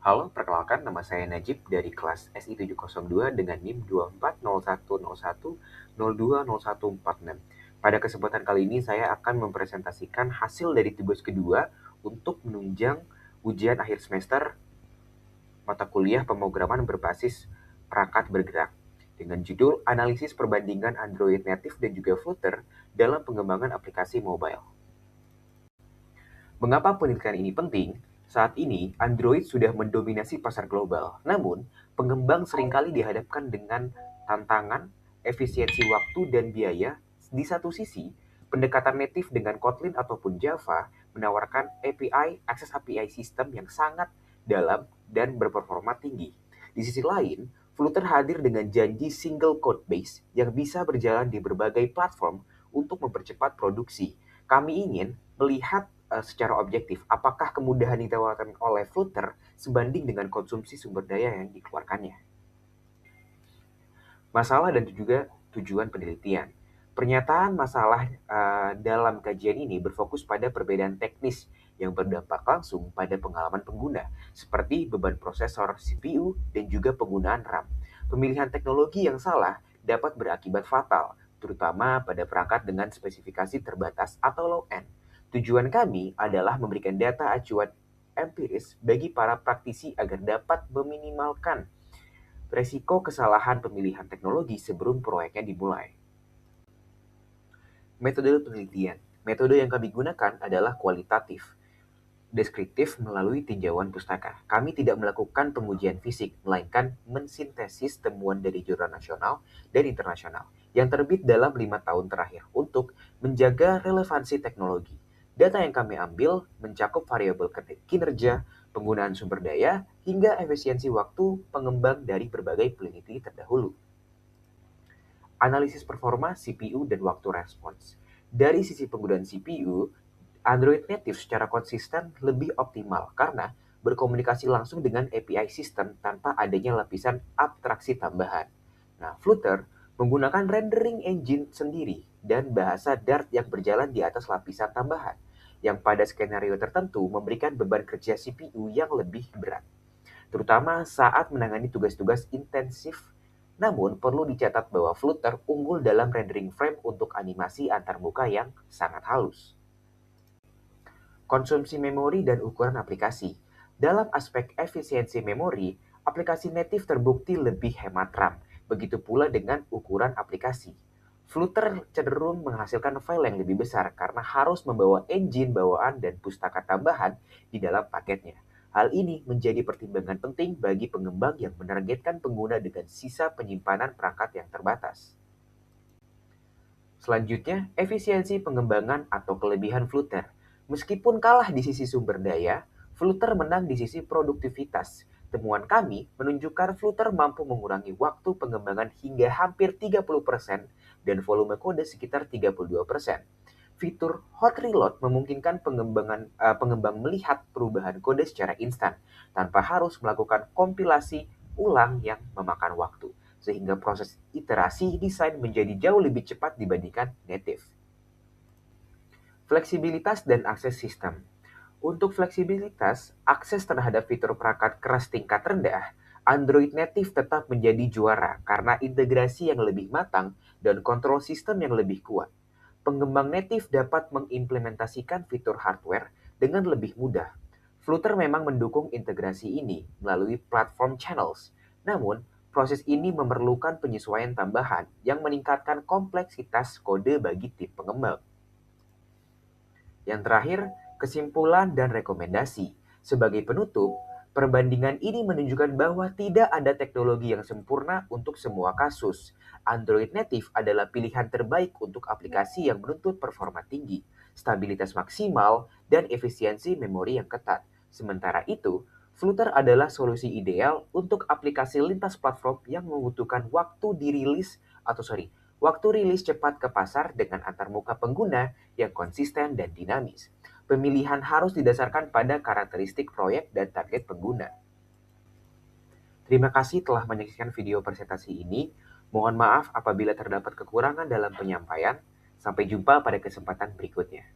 Halo, perkenalkan nama saya Najib dari kelas SI 702 dengan NIM 240101020146. Pada kesempatan kali ini saya akan mempresentasikan hasil dari tugas kedua untuk menunjang ujian akhir semester mata kuliah pemrograman berbasis perangkat bergerak dengan judul Analisis Perbandingan Android Native dan juga Flutter dalam pengembangan aplikasi mobile. Mengapa penelitian ini penting? Saat ini, Android sudah mendominasi pasar global. Namun, pengembang seringkali dihadapkan dengan tantangan, efisiensi waktu, dan biaya. Di satu sisi, pendekatan native dengan Kotlin ataupun Java menawarkan API, akses API sistem yang sangat dalam dan berperforma tinggi. Di sisi lain, Flutter hadir dengan janji single code base yang bisa berjalan di berbagai platform untuk mempercepat produksi. Kami ingin melihat secara objektif, apakah kemudahan yang ditawarkan oleh Flutter sebanding dengan konsumsi sumber daya yang dikeluarkannya. Masalah dan juga tujuan penelitian. Pernyataan masalah dalam kajian ini berfokus pada perbedaan teknis yang berdampak langsung pada pengalaman pengguna, seperti beban prosesor, CPU, dan juga penggunaan RAM. Pemilihan teknologi yang salah dapat berakibat fatal, terutama pada perangkat dengan spesifikasi terbatas atau low-end. Tujuan kami adalah memberikan data acuan empiris bagi para praktisi agar dapat meminimalkan resiko kesalahan pemilihan teknologi sebelum proyeknya dimulai. Metode penelitian. Metode yang kami gunakan adalah kualitatif, deskriptif melalui tinjauan pustaka. Kami tidak melakukan pengujian fisik, melainkan mensintesis temuan dari jurnal nasional dan internasional yang terbit dalam 5 tahun terakhir untuk menjaga relevansi teknologi. Data yang kami ambil mencakup variabel kinerja, penggunaan sumber daya, hingga efisiensi waktu pengembang dari berbagai peneliti terdahulu. Analisis performa CPU dan waktu respons. Dari sisi penggunaan CPU, Android Native secara konsisten lebih optimal karena berkomunikasi langsung dengan API sistem tanpa adanya lapisan abstraksi tambahan. Nah, Flutter menggunakan rendering engine sendiri dan bahasa Dart yang berjalan di atas lapisan tambahan, yang pada skenario tertentu memberikan beban kerja CPU yang lebih berat, terutama saat menangani tugas-tugas intensif. Namun, perlu dicatat bahwa Flutter unggul dalam rendering frame untuk animasi antarmuka yang sangat halus. Konsumsi memori dan ukuran aplikasi. Dalam aspek efisiensi memori, aplikasi native terbukti lebih hemat RAM. Begitu pula dengan ukuran aplikasi. Flutter cenderung menghasilkan file yang lebih besar karena harus membawa engine bawaan dan pustaka tambahan di dalam paketnya. Hal ini menjadi pertimbangan penting bagi pengembang yang menargetkan pengguna dengan sisa penyimpanan perangkat yang terbatas. Selanjutnya, efisiensi pengembangan atau kelebihan Flutter. Meskipun kalah di sisi sumber daya, Flutter menang di sisi produktivitas. Temuan kami menunjukkan Flutter mampu mengurangi waktu pengembangan hingga hampir 30% dan volume kode sekitar 32%. Fitur Hot Reload memungkinkan pengembang melihat perubahan kode secara instan tanpa harus melakukan kompilasi ulang yang memakan waktu, sehingga proses iterasi desain menjadi jauh lebih cepat dibandingkan native. Fleksibilitas dan akses sistem. Untuk fleksibilitas, akses terhadap fitur perangkat keras tingkat rendah, Android Native tetap menjadi juara karena integrasi yang lebih matang dan kontrol sistem yang lebih kuat. Pengembang native dapat mengimplementasikan fitur hardware dengan lebih mudah. Flutter memang mendukung integrasi ini melalui platform channels. Namun, proses ini memerlukan penyesuaian tambahan yang meningkatkan kompleksitas kode bagi tim pengembang. Yang terakhir, kesimpulan dan rekomendasi. Sebagai penutup, perbandingan ini menunjukkan bahwa tidak ada teknologi yang sempurna untuk semua kasus. Android Native adalah pilihan terbaik untuk aplikasi yang menuntut performa tinggi, stabilitas maksimal, dan efisiensi memori yang ketat. Sementara itu, Flutter adalah solusi ideal untuk aplikasi lintas platform yang membutuhkan waktu rilis cepat ke pasar dengan antarmuka pengguna yang konsisten dan dinamis. Pemilihan harus didasarkan pada karakteristik proyek dan target pengguna. Terima kasih telah menyaksikan video presentasi ini. Mohon maaf apabila terdapat kekurangan dalam penyampaian. Sampai jumpa pada kesempatan berikutnya.